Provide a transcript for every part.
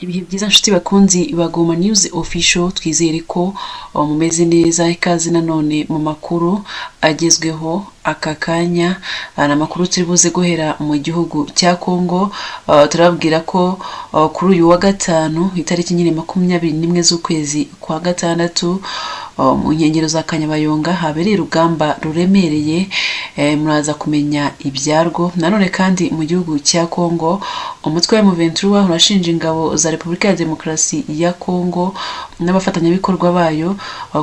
Ibihe byiza nshuti bakunzi bagoma news official, twizere ko mumeze neza. Ikaze nanone mu makuru agezweho aka kanya. Amakuru turi buze guhera mu gihugu cya Kongo. Turababwira ko kuri uyu wa gatanu itariki 21 z'ukwezi kwa gatandatu mu nkengero za Kanyabayonga habereye urugamba ruremereye. Muraza kumenya ibyarwo. Nanone kandi mu gihugu cya Kongo umutwe wa M23 urashinja ingabo za Repubulika ya Demokarasi ya Kongo n'abafatanyabikorwa bayo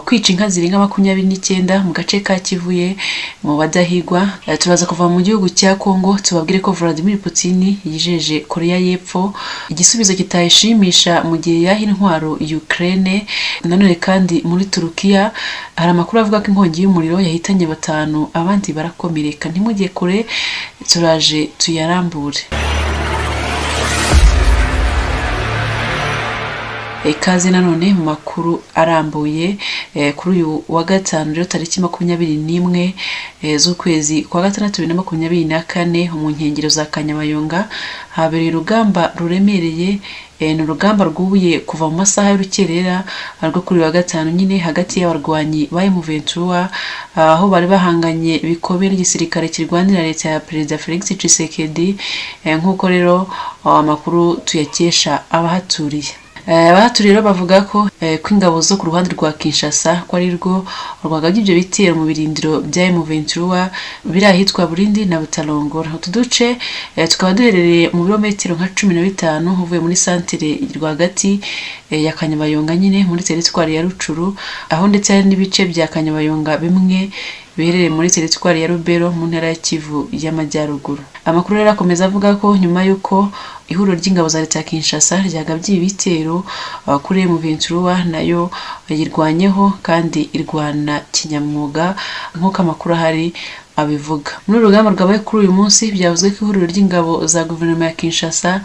kwica inka zirenga 29 mu gace ka Kivuye mu badahigwa. Turaza kuva mu gihugu cya Kongo tubabwire ko Vladimir Putin yijeje Korea y'Epfo igisubizo kitayishimisha mu gihe yaha intwaro Ukraine. Nanone kandi muri Turukiya hari amakuru avuga ko inkongi y'umuriro yahitanye 5 abandi barakomereka. Ntimujye kure, turaje tuyarambure. Ikaze nanone mu makuru arambuye. Kuri uyu wa gatanu rero tariki 21 z'ukwezi kwa gatandatu 2024 mu nkengero za Kanyabayonga habereye urugamba ruremereye. Ni urugamba rwubuye kuva mu masaha y'urukerera rwo kuri uyu wa gatanu nyine hagati y'abarwanyi ba M23 aho bari bahanganye bikomeye n'igisirikare kirwanira leta ya Perezida Felix Tshisekedi. Nk'uko rero amakuru tuyakesha abahaturiye. Abahaturiye bavuga ko ingabo zo ku ruhande rwa Kinshasa ko ari rwo rwagabye ibyo bitero mu birindiro bya M23 biri ahitwa Burindi na Butalongora. Utu duce tukaba duherereye mu birometero nka 15 uvuye muri santere rwagati ya Kanyabayonga nyine muri teritwari ya Rucuru, aho ndetse hari n'ibice bya Kanyabayonga bimwe biherereye muri teritwari ya Rubero mu ntara ya Kivu y'Amajyaruguru. Amakuru rero akomeza avuga ko nyuma y'uko ihuriro ry'ingabo za leta ya Kinshasa ryagabye ibitero kuri M23 nayo yirwanyeho kandi irwana kinyamwuga nk'uko amakuru ahari abivuga. Muri urugamba rwabaye kuri uyu munsi byavuzwe ko ihuriro ry'ingabo za guverinoma ya Kinshasa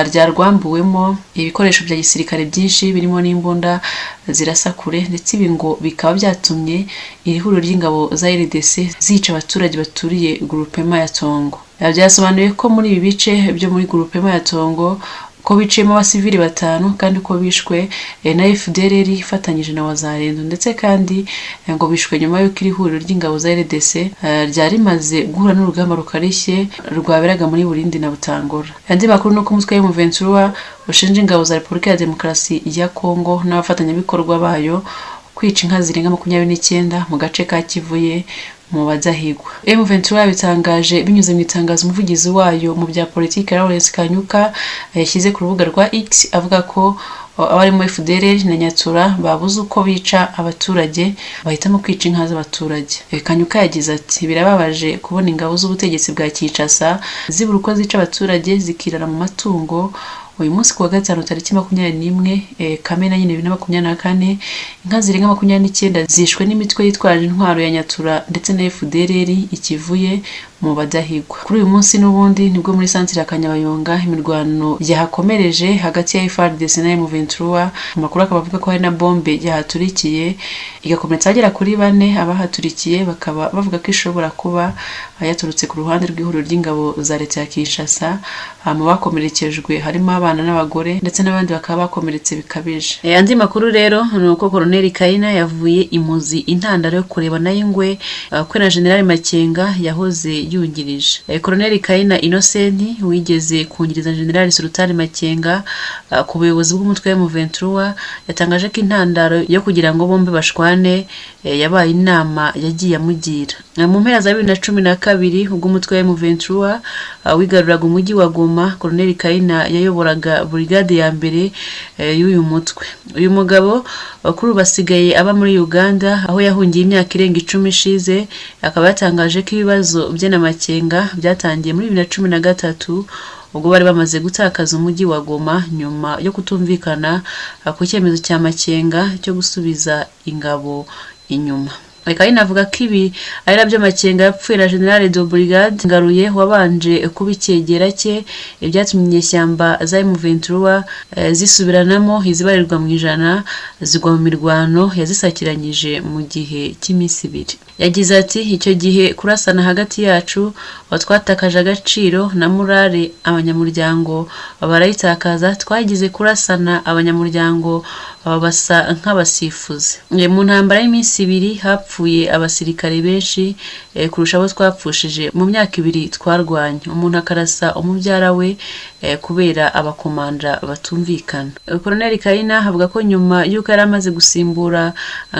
ryarwambuwemo ibikoresho bya gisirikare byinshi birimo n'imbunda zirasa kure, ndetse ibi ngo bikaba byatumye iri huriro ry'ingabo za RDC zica abaturage baturiye groupement ya Tongo. Byasobanuye ko muri ibi bice byo muri groupement ya Tongo ko biciyemo abasivili 5 kandi ko bishwe na FDLR ifatanyije na Wazalendo, ndetse kandi ngo bishwe nyuma y'uko iri huriro ry'ingabo za RDC ryari maze guhura n'urugamba rukarishye rwaberaga muri Burindi na Butangora. Andi makuru nuko umutwe wa M23 ushinja ingabo za Repubulika ya Demokarasi ya Kongo n'abafatanyabikorwa bayo kwica inka zirenga 29 mu gace ka Kivuye mu badahigwa. M23 bitangaje binyuze mu itangazo umuvugizi wayo mu bya politiki Lawrence Kanyuka yashyize ku rubuga rwa X avuga ko abarimo FDLR na Nyatura babuze uko bica abaturage bahitamo kwica inka z'abaturage. Kanyuka yagize ati birababaje kubona ingabo z'ubutegetsi bwa Kinshasa zibura uko zica abaturage zikirara mu matungo. Uyu munsi kuwa gatanu tariki 21 Kamena nyine 2024 inka zirenga 29 zishwe n'imitwe yitwaje intwaro ya Nyatura ndetse na FDLR ikivuye mu badahigwa. Kuri uyu munsi n'ubundi nibwo muri santere ya Kanyabayonga imirwano yahakomereje hagati ya FARDC na M23. Amakuru akaba avuga ko hari na bombe yahaturikiye igakomeretsa agera kuri 4. Abahaturikiye bakaba bavuga ko ishobora kuba yaturutse ku ruhande rw'ihuriro ry'ingabo za leta ya Kinshasa. Mu bakomerekejwe harimo abana n'abagore ndetse n'abandi bakaba bakomeretse bikabije. Andi makuru rero ni uko Colonel Kaina yavuye imuzi intandaro yo kureba nayo ingwe kwe na General Makenga yahoze yungirije. Colonel Kaina Innocent wigeze kungiriza General Sultan Makenga ku buyobozi bw'umutwe wa M23 yatangaje ko intandaro yo kugira ngo bombe bashwane yabaye inama yagiye amugira. Mu mpera za 2012 ubwo umutwe wa M23 wigaruraga umujyi wa Goma, Colonel Kaina yayoboraga brigade ya mbere y'uyu mutwe. Uyu mugabo kuri basigaye aba muri Uganda aho yahungiye imyaka irenga 10 ishize. Akaba yatangaje ko ibibazo bye na Makenga byatangiye muri 2013 ubwo bari bamaze gutakaza umujyi wa Goma nyuma yo kutumvikana ku cyemezo cya Makenga cyo gusubiza ingabo inyuma. Kayina avuga ko ibi ari nabyo Makenga yapfuye na General de Brigade Ngaruye wabanje kuba icyegera cye, ibyatumye inyeshyamba za M23 zisubiranamo izibarirwa mu ijana zigwa mu mirwano yazisakiranyije mu gihe cy'iminsi 2. Yagize ati icyo gihe kurasana hagati yacu twatakaje agaciro na murare, abanyamuryango barayitakaza, twagize kurasana abanyamuryango basa nk'abasifuzi. Mu ntambara y'iminsi 2 hapfuye abasirikare benshi kurusha abo twapfushije mu myaka 2 twarwanye. Umuntu akarasa umubyara we kubera abakomanda batumvikana. Colonel Kayina avuga ko nyuma y'uko yari amaze gusimbura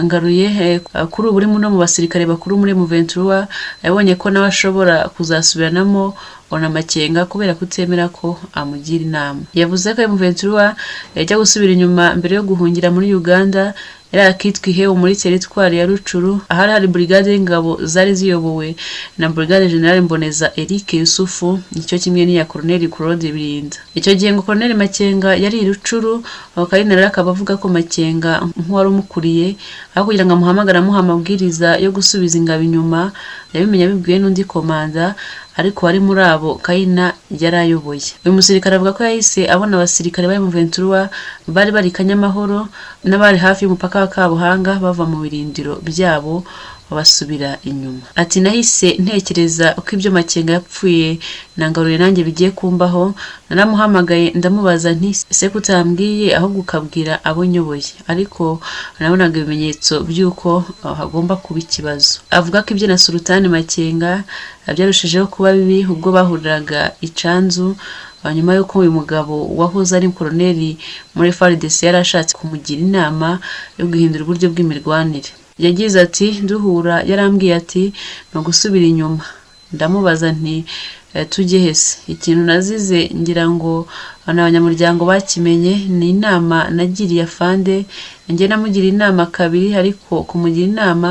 Ngaruye kuri ubu no mu basirikare bakuru muri M23 yabonye ko nawe ashobora kuzasubiranamo ona Makenga kubera kutemera ko amugira inama. Yavuze ko M23 yajya gusubira inyuma mbere yo guhungira muri Uganda yari akitwa Iheo muri teritwari ya Rucuru, ahari hari brigade y'ingabo zari ziyobowe na Brigade General Mboneza Eric Yusufu, nicyo kimwe n'iya Colonel Claude Birinda. Icyo gihe ngo Colonel Makenga yari i Rucuru, Kayina rero akaba avuga ko Makenga nk'uwari umukuriye aho kugira ngo amuhamagara amuha amabwiriza yo gusubiza ingabo inyuma, yabimenya bibwiwe n'undi komanda ariko wari muri abo Kayina yarayoboye. Uyu musirikare avuga ko yahise abona abasirikare ba M23 bari bari Kanyamahoro n'abari hafi y'umupaka wa Kabuhanga bava mu birindiro byabo basubira inyuma. Ati nahise ntekereza uko ibyo Makenga yapfuye na Ngaruye nanjye bigiye kumbaho, naramuhamagaye ndamubaza nti se kutambwiye aho gukabwira abo nyoboye, ariko nabonaga ibimenyetso by'uko hagomba kuba ikibazo. Avuga ko ibyo na Sultani Makenga byarushijeho kuba bibi ubwo bahuriraga icanzu nyuma y'uko uyu mugabo wahoze ari koloneli muri FARDC yarashatse kumugira inama yo guhindura uburyo bw'imirwanire. Yagize ati duhura yarambwiye ati no gusubira inyuma, ndamubaza nti tujye hese. Ikintu nazize ngira ngo abanyamuryango bakimenye ni inama nagiriye afande, nge namugira inama kabiri ariko kumugira inama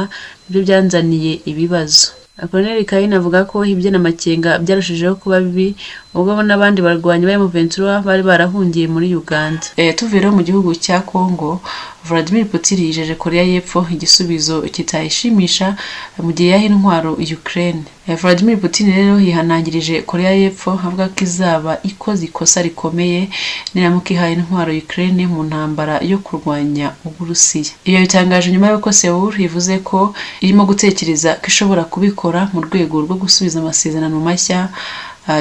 ibyo byanzaniye ibibazo. Colonel Kayina avuga ko ibyo na Makenga byarushijeho kuba bibi ubwo n'abandi barwanyi ba M23 bari barahungiye muri Uganda. Tuvira mu gihugu cya Congo, Vladimir Putin yijeje Korea y'Epfo igisubizo kitayishimisha mu gihe yaha intwaro Ukraine. Vladimir Putin rero yihanangirije Korea y'Epfo avuga ko izaba ikoze ikosa rikomeye niramuka ihaye intwaro Ukraine mu ntambara yo kurwanya Uburusiya. Iyo bitangaje nyuma y'uko Seoul ivuze ko irimo gutekereza ko ishobora kubikora mu rwego rwo gusubiza amasezerano mashya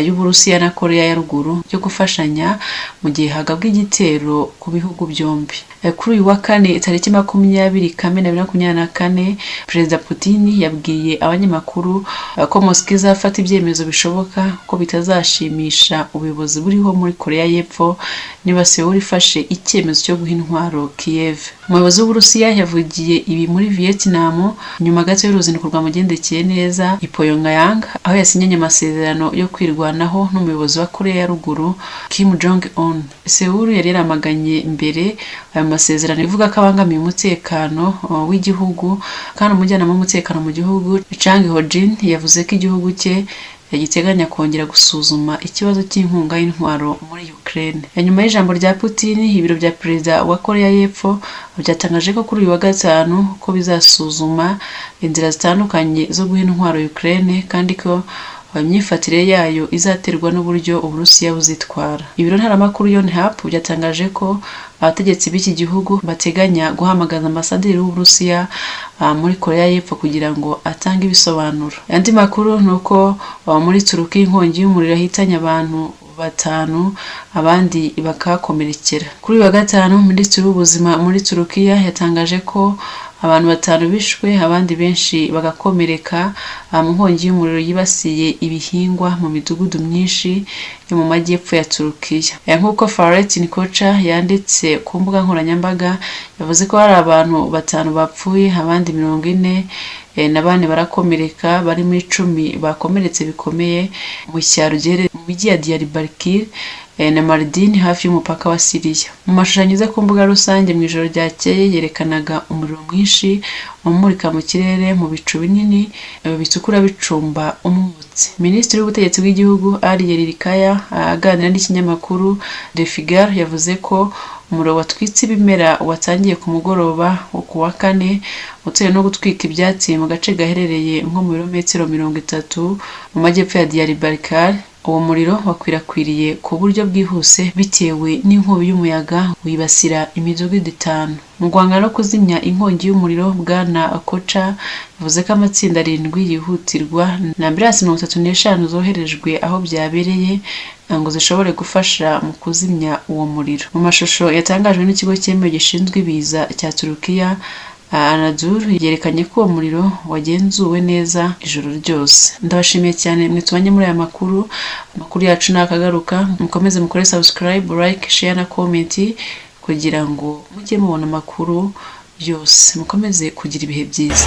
y'Uburusiya na Korea ya Ruguru byo gufashanya mu gihe hagabwa igitero ku bihugu byombi. Kuri uyu wa kane tariki 20 Kamena 2024 Perezida Putin yabwiye abanyamakuru ko Moscow izafata ibyemezo bishoboka ko bitazashimisha ubuyobozi buriho muri Korea y'Epfo niba Seoul ifashe icyemezo cyo guha intwaro Kiev. Umuyobozi w'Uburusiya yavugiye ibi muri Vietnam nyuma gato y'uruzinduko rwamugendekeye neza i Pyongyang aho yasinyanye amasezerano yo kwirwanaho n'umuyobozi wa Korea ya Ruguru Kim Jong Un. Seoul yari yaramaganye mbere aya masezerano ivuga ko abangamiye umutekano w'igihugu, kandi umujyanama w'umutekano mu gihugu Chang Ho-jin yavuze ko igihugu cye yagiteganya kongera gusuzuma ikibazo cy'inkunga y'intwaro muri Ukraine. Nyuma y'ijambo rya Putin, ibiro bya Perezida wa Korea y'Epfo byatangaje ko kuri uyu wa gatanu ko bizasuzuma inzira zitandukanye zo guha intwaro Ukraine kandi ko imyifatire yayo izaterwa n'uburyo Uburusiya buzitwara. Ibiro ntaramakuru Yonhap byatangaje ko abategetsi b'iki gihugu bateganya guhamagaza ambasaderi w'Uburusiya muri Korea y'Epfo kugira ngo atange ibisobanuro. Andi makuru nuko muri Turukiya inkongi y'umuriro yahitanye abantu 5 abandi bakakomerekera. Kuri uyu wa gatanu Minisitiri w'Ubuzima muri Turukiya yatangaje ko abantu 5 bishwe abandi benshi bagakomereka mu nkongi y'umuriro yibasiye ibihingwa mu midugudu myinshi yo mu majyepfo ya Turukiya. Nk'uko Faret Nikocha yanditse ku mbuga nkoranyambaga, yavuze ko hari abantu 5 bapfuye abandi 40 na bane barakomereka, barimo 10 bakomeretse bikomeye mu cyaro giherereye mu mijyi ya Diyarbakir na Mardin hafi y'umupaka wa Syria. Mu mashusho anyuze ku mbuga rusange mu ijoro ryakeye yerekanaga umuriro mwinshi umurika mu kirere mu bicu binini bitukura bicumba umwotsi. waturitse. Minisitiri w'ubutegetsi bw'igihugu Ariel Rikaya aganira n'ikinyamakuru Le Figaro yavuze ko umuriro watwitse ibimera watangiye ku mugoroba wo ku wa kane utewe no gutwika ibyatsi mu gace gaherereye nko mu birometero 30 mu majyepfo ya Diyarbakir. Uwo muriro wakwirakwiriye ku buryo bwihuse bitewe n'inkubi y'umuyaga wibasira imidugudu 5. Mu guhangana no kuzimya inkongi y'umuriro, Bwana Kocha yavuze ko amatsinda 7 yihutirwa na ambulansi 35 zoherejwe aho byabereye ngo zishobore gufasha mu kuzimya uwo muriro. Mu mashusho yatangajwe n'ikigo cyemewe gishinzwe ibiza cya Turukiya, Anadolu yerekanye ko uwo muriro wagenzuwe neza ijoro ryose. Ndabashimiye cyane mwe tubanye muri aya makuru yacu nakagaruka. Mukomeze mukore subscribe, like, share na comment kugira ngo mujye mubona amakuru yose. Mukomeze kugira ibihe byiza.